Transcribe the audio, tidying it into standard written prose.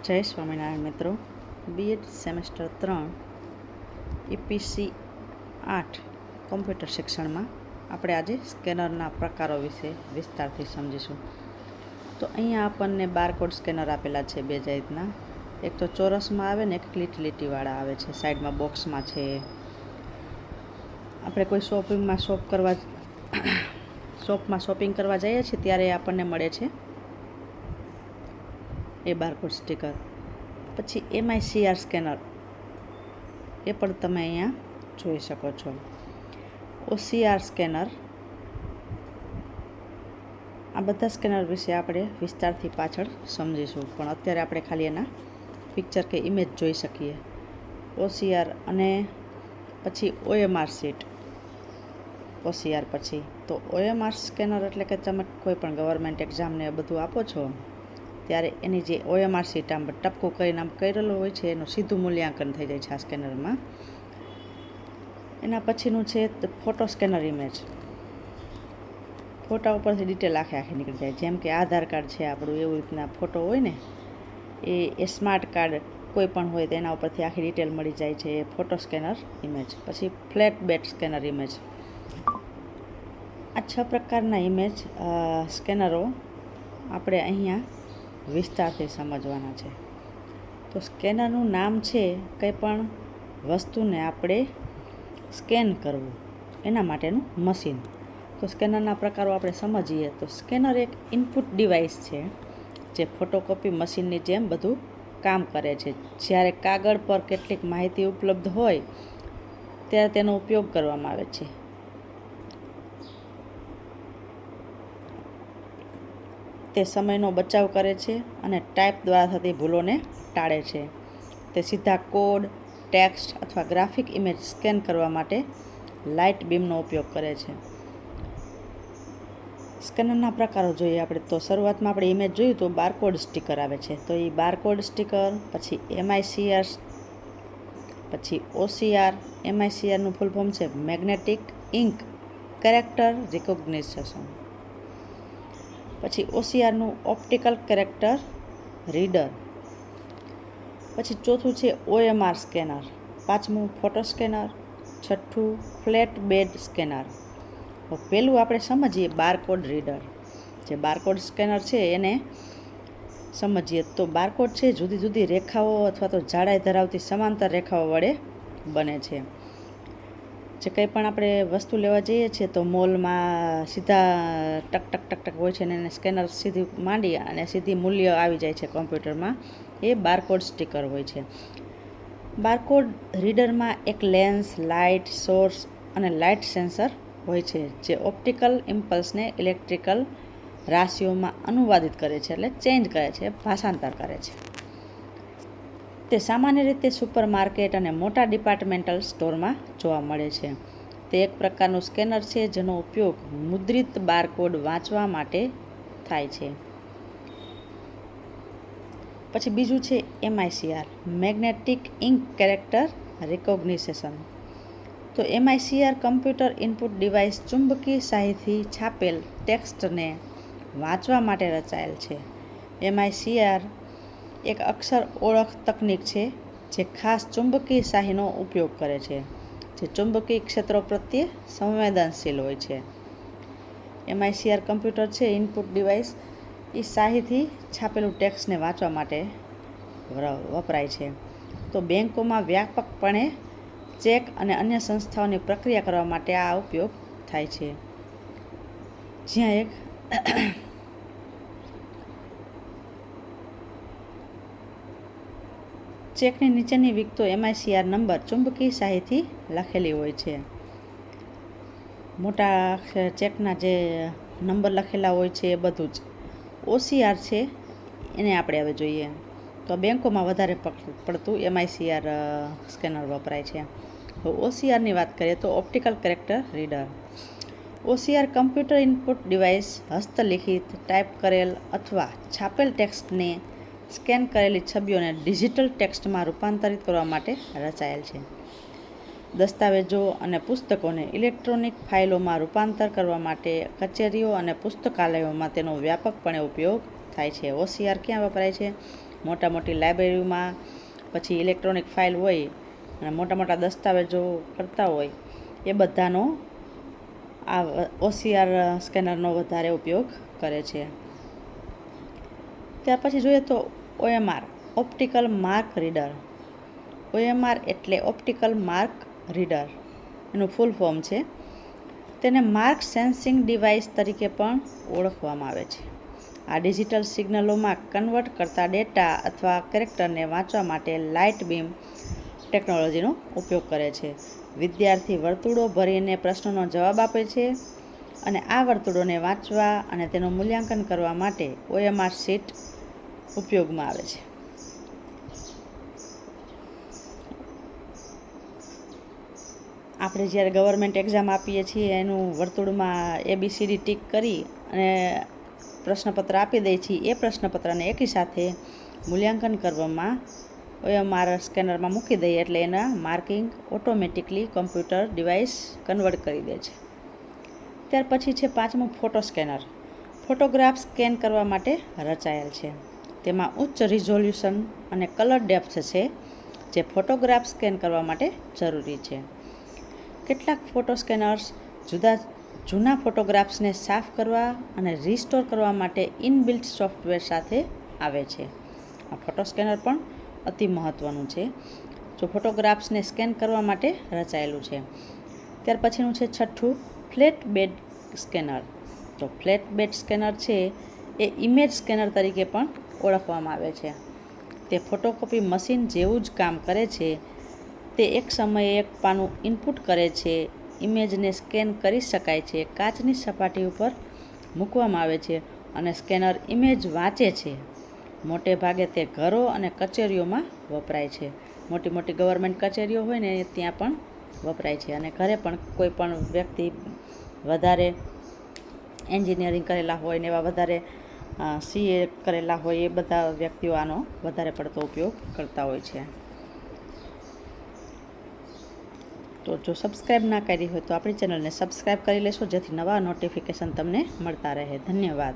જય સ્વામિનારાયણ મિત્રો. B Ed semester 3 EPC 8 computer શિક્ષણમાં આપણે આજે સ્કેનરના પ્રકારો વિશે વિસ્તારથી સમજીશું. તો અહીંયા આપણને બારકોડ સ્કેનર આપેલા છે બે જાતના. એક તો ચોરસમાં આવે ને એક લીટીવાળા આવે છે, સાઈડમાં બોક્સમાં છે. આપણે કોઈ શોપમાં શોપિંગ કરવા જઈએ છીએ ત્યારે આપણને મળે છે એ બારકોડ સ્ટીકર. પછી MICR સ્કેનર, એ પણ તમે અહીંયા જોઈ શકો છો. OCR સ્કેનર, આ બધા સ્કેનર વિશે આપણે વિસ્તારથી પાછળ સમજીશું, પણ અત્યારે આપણે ખાલી એના પિક્ચર કે ઇમેજ જોઈ શકીએ. OCR અને પછી OMR શીટ. OCR પછી તો OMR સ્કેનર એટલે કે તમે કોઈ પણ ગવર્મેન્ટ એક્ઝામને બધું આપો છો ત્યારે એની જે OMR શીટ આમ ટપકું કરીને આમ કરેલું હોય છે એનું સીધું મૂલ્યાંકન થઈ જાય છે આ સ્કેનરમાં. એના પછીનું છે ફોટો સ્કેનર ઇમેજ. ફોટા ઉપરથી ડિટેલ આખી નીકળી જાય, જેમ કે આધાર કાર્ડ છે આપણું, એવી રીતના ફોટો હોય ને એ સ્માર્ટ કાર્ડ કોઈ પણ હોય તો એના ઉપરથી આખી ડિટેલ મળી જાય છે, એ ફોટો સ્કેનર ઇમેજ. પછી ફ્લેટ બેડ સ્કેનર ઇમેજ. આ 6 પ્રકારના ઇમેજ સ્કેનરો આપણે અહીંયા વિસ્તારથી સમજવાના છે. તો સ્કેનરનું નામ છે કંઈ પણ વસ્તુને આપણે સ્કેન કરવું એના માટેનું મશીન. તો સ્કેનરના પ્રકારો આપણે સમજીએ તો સ્કેનર એક ઇનપુટ ડિવાઇસ છે જે ફોટોકોપી મશીનની જેમ બધું કામ કરે છે. જ્યારે કાગળ પર કેટલીક માહિતી ઉપલબ્ધ હોય ત્યારે તેનો ઉપયોગ કરવામાં આવે છે. તે સમયનો બચાવ કરે છે અને ટાઈપ દ્વારા થતી ભૂલોને ટાળે છે. તે સીધા કોડ, ટેક્સ્ટ અથવા ગ્રાફિક ઇમેજ સ્કેન કરવા માટે લાઇટ બીમનો ઉપયોગ કરે છે. સ્કેનરના પ્રકારો જોઈએ આપણે તો શરૂઆતમાં આપણે ઇમેજ જોયું તો બારકોડ સ્ટીકર આવે છે. તો એ બારકોડ સ્ટીકર, પછી MICR, પછી OCR. MICRનું ફૂલ ફોર્મ છે મેગ્નેટિક ઇન્ક કેરેક્ટર રિકોગ્નિશન. પછી OCRનું ઓપ્ટિકલ કેરેક્ટર રીડર. પછી ચોથું છે OMR સ્કેનર. પાંચમું ફોટો સ્કેનર. છઠ્ઠું ફ્લેટ બેડ સ્કેનર. પહેલું આપણે સમજીએ બારકોડ રીડર. જે બારકોડ સ્કેનર છે એને સમજીએ તો બારકોડ છે જુદી જુદી રેખાઓ અથવા તો જાડાઈ ધરાવતી સમાંતર રેખાઓ વડે બને છે. જે કંઈ પણ આપણે વસ્તુ લેવા જઈએ છીએ તો મોલમાં સીધા ટક ટક ટક ટક હોય છે ને એને સ્કેનર સીધી માંડી અને સીધી મૂલ્ય આવી જાય છે કોમ્પ્યુટરમાં, એ બારકોડ સ્ટીકર હોય છે. બારકોડ રીડરમાં એક લેન્સ, લાઇટ સોર્સ અને લાઇટ સેન્સર હોય છે જે ઓપ્ટિકલ ઇમ્પલ્સને ઇલેક્ટ્રિકલ રાશિઓમાં અનુવાદિત કરે છે, એટલે ચેન્જ કરે છે, ભાષાંતર કરે છે. તે સામાન્ય રીતે સુપરમાર્કેટ અને મોટા ડિપાર્ટમેન્ટલ સ્ટોરમાં જોવા મળે છે. તે એક પ્રકારનું સ્કેનર છે જેનો ઉપયોગ મુદ્રિત બારકોડ વાંચવા માટે થાય છે. પછી બીજું છે MICR magnetic ink character recognition. તો MICR કમ્પ્યુટર ઇનપુટ ડિવાઇસ ચુંબકીય શાહીથી છાપેલ ટેક્સ્ટને વાંચવા માટે રચાયેલ છે. MICR એક અક્ષર ઓળખ તકનીક છે જે ખાસ ચુંબકીય શાહીનો ઉપયોગ કરે છે, જે ચુંબકીય ક્ષેત્રો પ્રત્યે સંવેદનશીલ હોય છે. MICR કમ્પ્યુટર છે ઇનપુટ ડિવાઇસ, એ શાહીથી છાપેલું ટેક્સ્ટને વાંચવા માટે વપરાય છે. તો બેંકોમાં વ્યાપકપણે ચેક અને અન્ય સંસ્થાઓની પ્રક્રિયા કરવા માટે આ ઉપયોગ થાય છે. જ્યાં એક ચેકની નીચેની વિગતો MICR નંબર ચુંબકીય શાહીથી લખેલી હોય છે. મોટા ચેકના જે નંબર લખેલા હોય છે એ બધું જ. OCR છે એને આપણે હવે જોઈએ તો બેંકોમાં વધારે પડતું MICR સ્કેનર વપરાય છે. તો OCRની વાત કરીએ તો optical character reader. OCR computer input device હસ્તલિખિત, ટાઈપ કરેલ અથવા છાપેલ ટેક્સ્ટને સ્કેન કરેલી છબીઓને ડિજિટલ ટેક્સ્ટમાં રૂપાંતરિત કરવા માટે રચાયેલ છે. દસ્તાવેજો અને પુસ્તકોને ઇલેક્ટ્રોનિક ફાઇલોમાં રૂપાંતર કરવા માટે કચેરીઓ અને પુસ્તકાલયોમાં તેનો વ્યાપકપણે ઉપયોગ થાય છે. OCR ક્યાં વપરાય છે? મોટા મોટી લાઇબ્રેરીમાં પછી ઇલેક્ટ્રોનિક ફાઇલ હોય અને મોટા મોટા દસ્તાવેજો કરતા હોય એ બધાનો આ OCR સ્કેનરનો વધારે ઉપયોગ કરે છે. ત્યાર પછી જોઈએ તો OMR optical mark reader. OMR એટલે ઓપ્ટિકલ માર્ક રીડર, એનું ફૂલ ફોર્મ છે. તેને માર્ક સેન્સિંગ ડિવાઇસ તરીકે પણ ઓળખવામાં આવે છે. આ ડિજિટલ સિગ્નલોમાં કન્વર્ટ કરતા ડેટા અથવા કેરેક્ટરને વાંચવા માટે લાઇટ બીમ ટેકનોલોજીનો ઉપયોગ કરે છે. વિદ્યાર્થી વર્તુળો ભરીને પ્રશ્નોનો જવાબ આપે છે અને આ વર્તુળોને વાંચવા અને તેનું મૂલ્યાંકન કરવા માટે OMR શીટ ઉપયોગમાં આવે છે. આપણે જ્યારે ગવર્મેન્ટ એક્ઝામ આપીએ છીએ એનું વર્તુળમાં ABCD ટીક કરી અને પ્રશ્નપત્ર આપી દઈએ છીએ. એ પ્રશ્નપત્રને એકી સાથે મૂલ્યાંકન કરવામાં OMR સ્કેનરમાં મૂકી દઈએ એટલે એના marking automatically computer device convert કરી દે છે. ત્યાર પછી છે 5મું ફોટો સ્કેનર. ફોટોગ્રાફ સ્કેન કરવા માટે રચાયેલ છે. તેમાં ઉચ્ચ રિઝોલ્યુશન અને કલર ડેપ્થ છે જે ફોટોગ્રાફ સ્કેન કરવા માટે જરૂરી છે. કેટલાક ફોટો સ્કેનર્સ જૂના ફોટોગ્રાફ્સને સાફ કરવા અને રિસ્ટોર કરવા માટે ઇનબિલ્ટ સોફ્ટવેર સાથે આવે છે. આ ફોટો સ્કેનર પણ અતિ મહત્ત્વનું છે, જો ફોટોગ્રાફ્સને સ્કેન કરવા માટે રચાયેલું છે. ત્યાર પછીનું છે 6થું ફ્લેટ બેડ સ્કેનર. તો ફ્લેટ બેડ સ્કેનર છે એ ઇમેજ સ્કેનર તરીકે પણ ઓળખવામાં આવે છે. તે ફોટોકોપી મશીન જેવું જ કામ કરે છે. તે એક સમયે એક પાનું ઇનપુટ કરે છે. ઇમેજને સ્કેન કરી શકાય છે. કાચની સપાટી ઉપર મૂકવામાં આવે છે અને સ્કેનર ઇમેજ વાંચે છે. મોટે ભાગે તે ઘરો અને કચેરીઓમાં વપરાય છે. મોટી મોટી ગવર્મેન્ટ કચેરીઓ હોય ને ત્યાં પણ વપરાય છે અને ઘરે પણ કોઈ પણ વ્યક્તિ વધારે એન્જિનિયરિંગ કરેલા હોય ને એવા વધારે CA કરેલા હોય એ બધા વ્યક્તિઓ આનો વધારે પડતો ઉપયોગ કરતા હોય છે. તો જો સબસ્ક્રાઈબ ના કરી હોય તો આપણી ચેનલને સબસ્ક્રાઈબ કરી લેશો જેથી નવા નોટિફિકેશન તમને મળતા રહે. ધન્યવાદ.